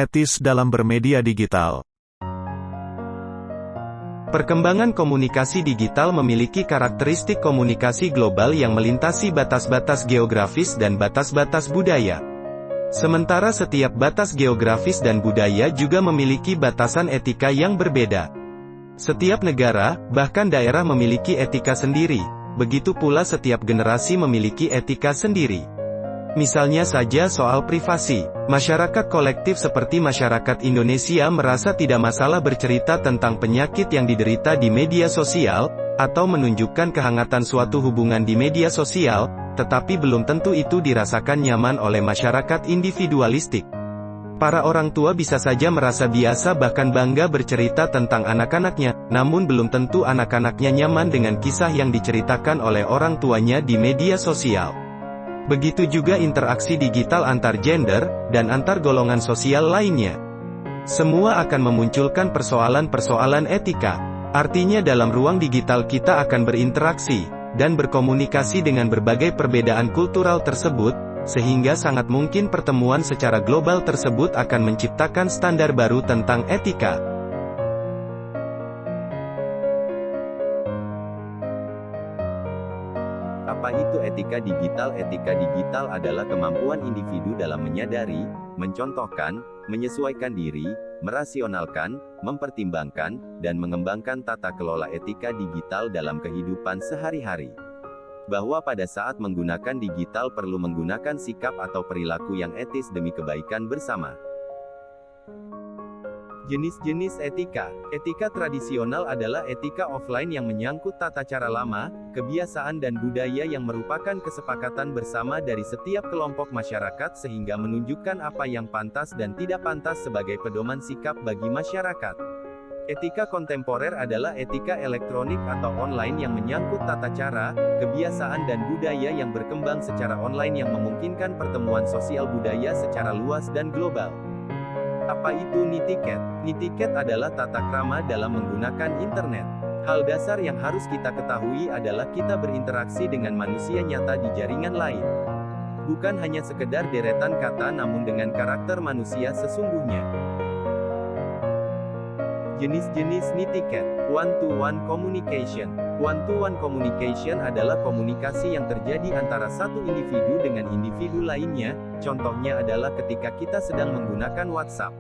etis dalam bermedia digital. Perkembangan komunikasi digital memiliki karakteristik komunikasi global yang melintasi batas-batas geografis dan batas-batas budaya. Sementara setiap batas geografis dan budaya juga memiliki batasan etika yang berbeda. Setiap negara, bahkan daerah memiliki etika sendiri, begitu pula setiap generasi memiliki etika sendiri. Misalnya saja soal privasi. Masyarakat kolektif seperti masyarakat Indonesia merasa tidak masalah bercerita tentang penyakit yang diderita di media sosial, atau menunjukkan kehangatan suatu hubungan di media sosial, tetapi belum tentu itu dirasakan nyaman oleh masyarakat individualistik. Para orang tua bisa saja merasa biasa bahkan bangga bercerita tentang anak-anaknya, namun belum tentu anak-anaknya nyaman dengan kisah yang diceritakan oleh orang tuanya di media sosial. Begitu juga interaksi digital antar gender, dan antar golongan sosial lainnya. Semua akan memunculkan persoalan-persoalan etika. Artinya dalam ruang digital kita akan berinteraksi, dan berkomunikasi dengan berbagai perbedaan kultural tersebut, sehingga sangat mungkin pertemuan secara global tersebut akan menciptakan standar baru tentang etika. Apa itu etika digital? Etika digital adalah kemampuan individu dalam menyadari, mencontohkan, menyesuaikan diri, merasionalkan, mempertimbangkan, dan mengembangkan tata kelola etika digital dalam kehidupan sehari-hari. Bahwa pada saat menggunakan digital perlu menggunakan sikap atau perilaku yang etis demi kebaikan bersama. Jenis-jenis etika. Etika tradisional adalah etika offline yang menyangkut tata cara lama, kebiasaan dan budaya yang merupakan kesepakatan bersama dari setiap kelompok masyarakat sehingga menunjukkan apa yang pantas dan tidak pantas sebagai pedoman sikap bagi masyarakat. Etika kontemporer adalah etika elektronik atau online yang menyangkut tata cara, kebiasaan dan budaya yang berkembang secara online yang memungkinkan pertemuan sosial budaya secara luas dan global. Apa itu netiquette? Netiquette adalah tata krama dalam menggunakan internet. Hal dasar yang harus kita ketahui adalah kita berinteraksi dengan manusia nyata di jaringan lain. Bukan hanya sekedar deretan kata namun dengan karakter manusia sesungguhnya. Jenis-jenis netiquette. One-to-one communication. One-to-one communication adalah komunikasi yang terjadi antara satu individu dengan individu lainnya, contohnya adalah ketika kita sedang menggunakan WhatsApp.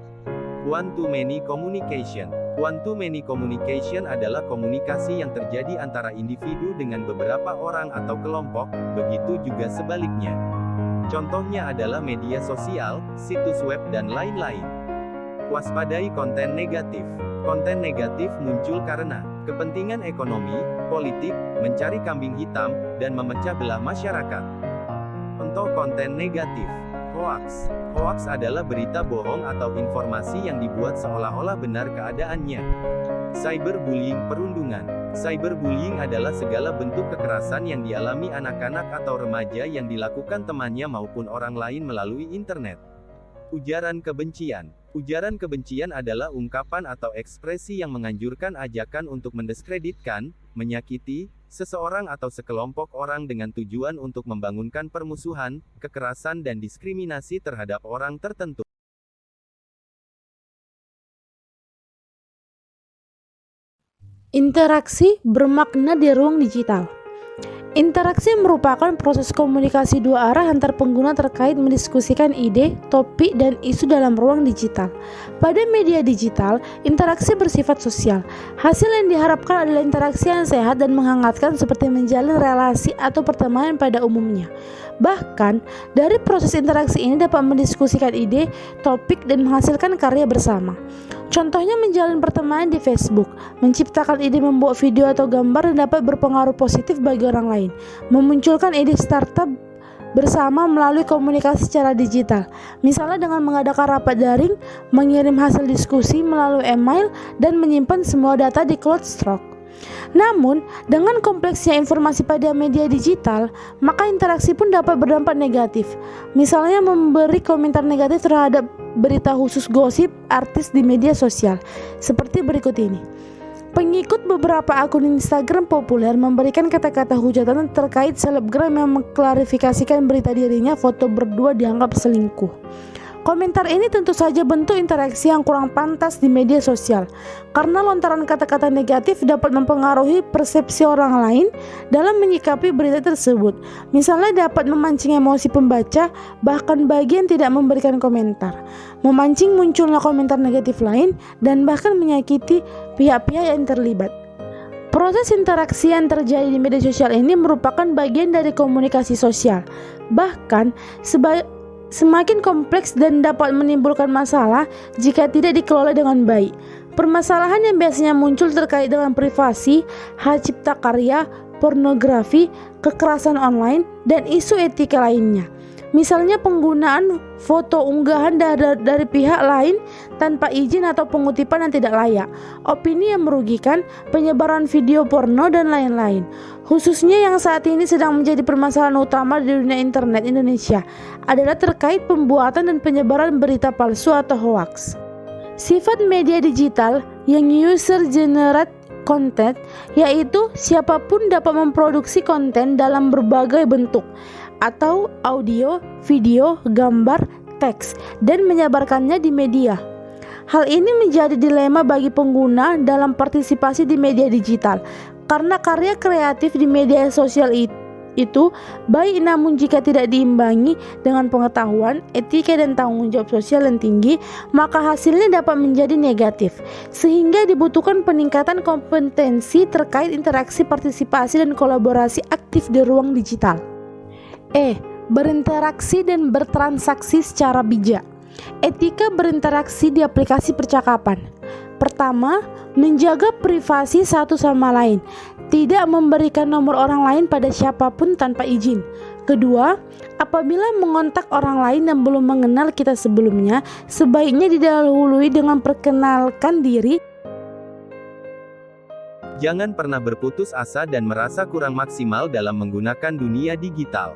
One-to-many communication. One-to-many communication adalah komunikasi yang terjadi antara individu dengan beberapa orang atau kelompok, begitu juga sebaliknya. Contohnya adalah media sosial, situs web dan lain-lain. Waspadai konten negatif. Konten negatif muncul karena kepentingan ekonomi, politik, mencari kambing hitam, dan memecah belah masyarakat. Contoh konten negatif. Hoax. Hoax adalah berita bohong atau informasi yang dibuat seolah-olah benar keadaannya. Cyberbullying perundungan. Cyberbullying adalah segala bentuk kekerasan yang dialami anak-anak atau remaja yang dilakukan temannya maupun orang lain melalui internet. Ujaran kebencian. Ujaran kebencian adalah ungkapan atau ekspresi yang menganjurkan ajakan untuk mendiskreditkan, menyakiti, seseorang atau sekelompok orang dengan tujuan untuk membangunkan permusuhan, kekerasan dan diskriminasi terhadap orang tertentu. Interaksi bermakna di ruang digital. Interaksi merupakan proses komunikasi dua arah antar pengguna terkait mendiskusikan ide, topik, dan isu dalam ruang digital. Pada media digital, interaksi bersifat sosial. Hasil yang diharapkan adalah interaksi yang sehat dan menghangatkan seperti menjalin relasi atau pertemanan pada umumnya. Bahkan, dari proses interaksi ini dapat mendiskusikan ide, topik, dan menghasilkan karya bersama. Contohnya menjalin pertemanan di Facebook, menciptakan ide membuat video atau gambar yang dapat berpengaruh positif bagi orang lain, memunculkan ide startup bersama melalui komunikasi secara digital, misalnya dengan mengadakan rapat daring, mengirim hasil diskusi melalui email, dan menyimpan semua data di CloudStrike. Namun, dengan kompleksnya informasi pada media digital, maka interaksi pun dapat berdampak negatif. Misalnya memberi komentar negatif terhadap berita khusus gosip artis di media sosial, seperti berikut ini. Pengikut beberapa akun Instagram populer memberikan kata-kata hujatan terkait selebgram yang mengklarifikasikan berita dirinya foto berdua dianggap selingkuh. Komentar ini tentu saja bentuk interaksi yang kurang pantas di media sosial, karena lontaran kata-kata negatif dapat mempengaruhi persepsi orang lain dalam menyikapi berita tersebut. Misalnya dapat memancing emosi pembaca, bahkan bagi yang tidak memberikan komentar, memancing munculnya komentar negatif lain, dan bahkan menyakiti pihak-pihak yang terlibat. Proses interaksi yang terjadi di media sosial ini merupakan bagian dari komunikasi sosial, bahkan semakin kompleks dan dapat menimbulkan masalah jika tidak dikelola dengan baik. Permasalahan yang biasanya muncul terkait dengan privasi, hak cipta karya, pornografi, kekerasan online, dan isu etika lainnya. Misalnya penggunaan foto unggahan dari pihak lain tanpa izin atau pengutipan yang tidak layak, opini yang merugikan, penyebaran video porno, dan lain-lain. Khususnya yang saat ini sedang menjadi permasalahan utama di dunia internet Indonesia adalah terkait pembuatan dan penyebaran berita palsu atau hoaks. Sifat media digital yang user-generated content, yaitu siapapun dapat memproduksi konten dalam berbagai bentuk, atau audio, video, gambar, teks, dan menyebarkannya di media. Hal ini menjadi dilema bagi pengguna dalam partisipasi di media digital, karena karya kreatif di media sosial itu baik, namun jika tidak diimbangi dengan pengetahuan, etika, dan tanggung jawab sosial yang tinggi, maka hasilnya dapat menjadi negatif, sehingga dibutuhkan peningkatan kompetensi terkait interaksi, partisipasi, dan kolaborasi aktif di ruang digital. Berinteraksi dan bertransaksi secara bijak. Etika berinteraksi di aplikasi percakapan. Pertama, menjaga privasi satu sama lain, tidak memberikan nomor orang lain pada siapapun tanpa izin. Kedua, apabila mengontak orang lain yang belum mengenal kita sebelumnya, sebaiknya didahului dengan perkenalkan diri. Jangan pernah berputus asa dan merasa kurang maksimal dalam menggunakan dunia digital.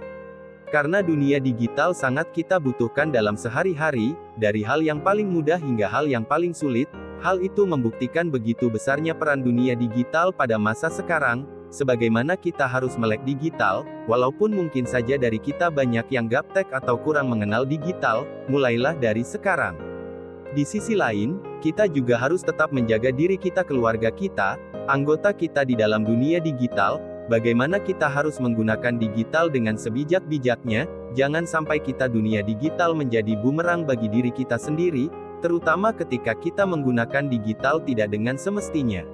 Karena dunia digital sangat kita butuhkan dalam sehari-hari, dari hal yang paling mudah hingga hal yang paling sulit. Hal itu membuktikan begitu besarnya peran dunia digital pada masa sekarang, sebagaimana kita harus melek digital, walaupun mungkin saja dari kita banyak yang gaptek atau kurang mengenal digital, mulailah dari sekarang. Di sisi lain, kita juga harus tetap menjaga diri kita, keluarga kita, anggota kita di dalam dunia digital. Bagaimana kita harus menggunakan digital dengan sebijak-bijaknya, jangan sampai kita dunia digital menjadi bumerang bagi diri kita sendiri, terutama ketika kita menggunakan digital tidak dengan semestinya.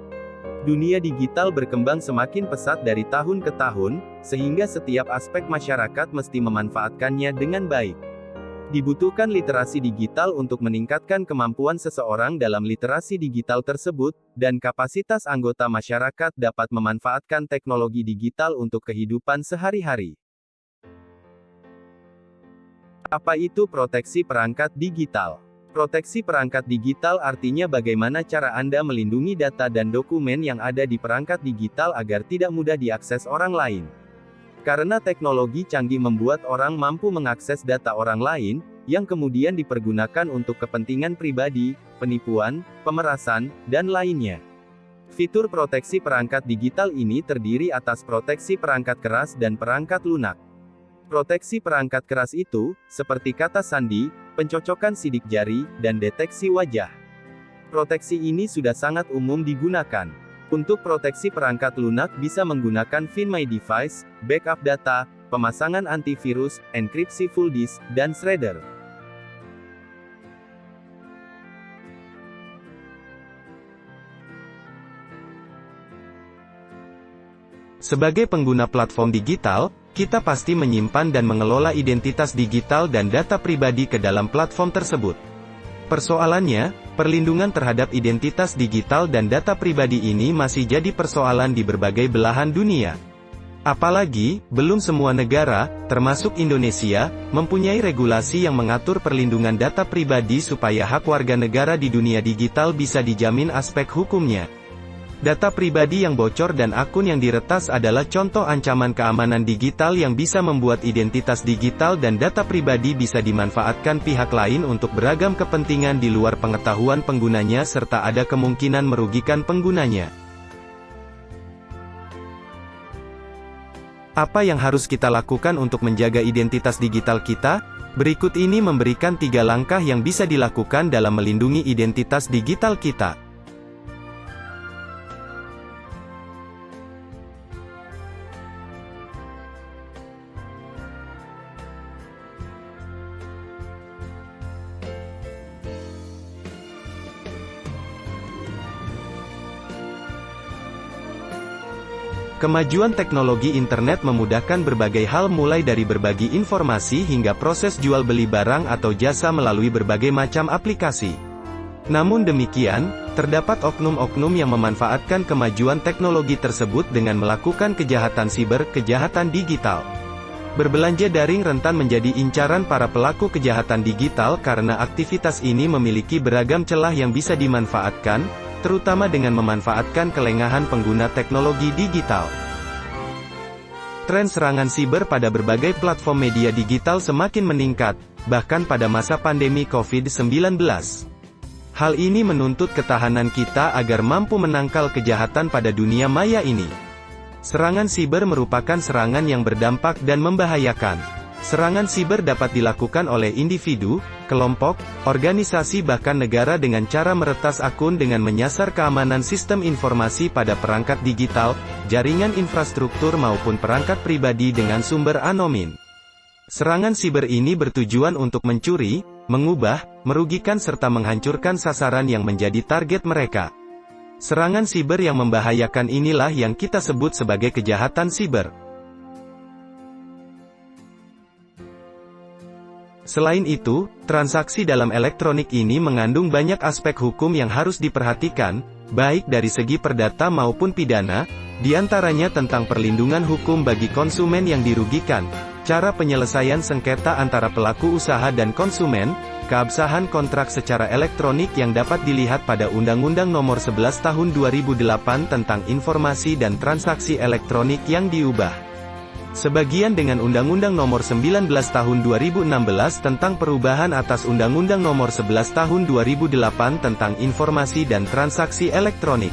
Dunia digital berkembang semakin pesat dari tahun ke tahun, sehingga setiap aspek masyarakat mesti memanfaatkannya dengan baik. Dibutuhkan literasi digital untuk meningkatkan kemampuan seseorang dalam literasi digital tersebut, dan kapasitas anggota masyarakat dapat memanfaatkan teknologi digital untuk kehidupan sehari-hari. Apa itu proteksi perangkat digital? Proteksi perangkat digital artinya bagaimana cara Anda melindungi data dan dokumen yang ada di perangkat digital agar tidak mudah diakses orang lain. Karena teknologi canggih membuat orang mampu mengakses data orang lain, yang kemudian dipergunakan untuk kepentingan pribadi, penipuan, pemerasan, dan lainnya. Fitur proteksi perangkat digital ini terdiri atas proteksi perangkat keras dan perangkat lunak. Proteksi perangkat keras itu, seperti kata sandi, pencocokan sidik jari, dan deteksi wajah. Proteksi ini sudah sangat umum digunakan. Untuk proteksi perangkat lunak bisa menggunakan Find My Device, backup data, pemasangan antivirus, enkripsi full disk, dan shredder. Sebagai pengguna platform digital, kita pasti menyimpan dan mengelola identitas digital dan data pribadi ke dalam platform tersebut. Persoalannya, perlindungan terhadap identitas digital dan data pribadi ini masih jadi persoalan di berbagai belahan dunia. Apalagi, belum semua negara, termasuk Indonesia, mempunyai regulasi yang mengatur perlindungan data pribadi supaya hak warga negara di dunia digital bisa dijamin aspek hukumnya. Data pribadi yang bocor dan akun yang diretas adalah contoh ancaman keamanan digital yang bisa membuat identitas digital dan data pribadi bisa dimanfaatkan pihak lain untuk beragam kepentingan di luar pengetahuan penggunanya serta ada kemungkinan merugikan penggunanya. Apa yang harus kita lakukan untuk menjaga identitas digital kita? Berikut ini memberikan 3 langkah yang bisa dilakukan dalam melindungi identitas digital kita. Kemajuan teknologi internet memudahkan berbagai hal mulai dari berbagi informasi hingga proses jual beli barang atau jasa melalui berbagai macam aplikasi. Namun demikian, terdapat oknum-oknum yang memanfaatkan kemajuan teknologi tersebut dengan melakukan kejahatan siber, kejahatan digital. Berbelanja daring rentan menjadi incaran para pelaku kejahatan digital karena aktivitas ini memiliki beragam celah yang bisa dimanfaatkan, terutama dengan memanfaatkan kelengahan pengguna teknologi digital. Tren serangan siber pada berbagai platform media digital semakin meningkat, bahkan pada masa pandemi COVID-19. Hal ini menuntut ketahanan kita agar mampu menangkal kejahatan pada dunia maya ini. Serangan siber merupakan serangan yang berdampak dan membahayakan. Serangan siber dapat dilakukan oleh individu, kelompok, organisasi bahkan negara dengan cara meretas akun dengan menyasar keamanan sistem informasi pada perangkat digital, jaringan infrastruktur maupun perangkat pribadi dengan sumber anonim. Serangan siber ini bertujuan untuk mencuri, mengubah, merugikan serta menghancurkan sasaran yang menjadi target mereka. Serangan siber yang membahayakan inilah yang kita sebut sebagai kejahatan siber. Selain itu, transaksi dalam elektronik ini mengandung banyak aspek hukum yang harus diperhatikan, baik dari segi perdata maupun pidana, diantaranya tentang perlindungan hukum bagi konsumen yang dirugikan, cara penyelesaian sengketa antara pelaku usaha dan konsumen, keabsahan kontrak secara elektronik yang dapat dilihat pada Undang-Undang Nomor 11 Tahun 2008 tentang Informasi dan Transaksi Elektronik yang diubah sebagian dengan Undang-Undang Nomor 19 Tahun 2016 tentang perubahan atas Undang-Undang Nomor 11 Tahun 2008 tentang Informasi dan Transaksi Elektronik.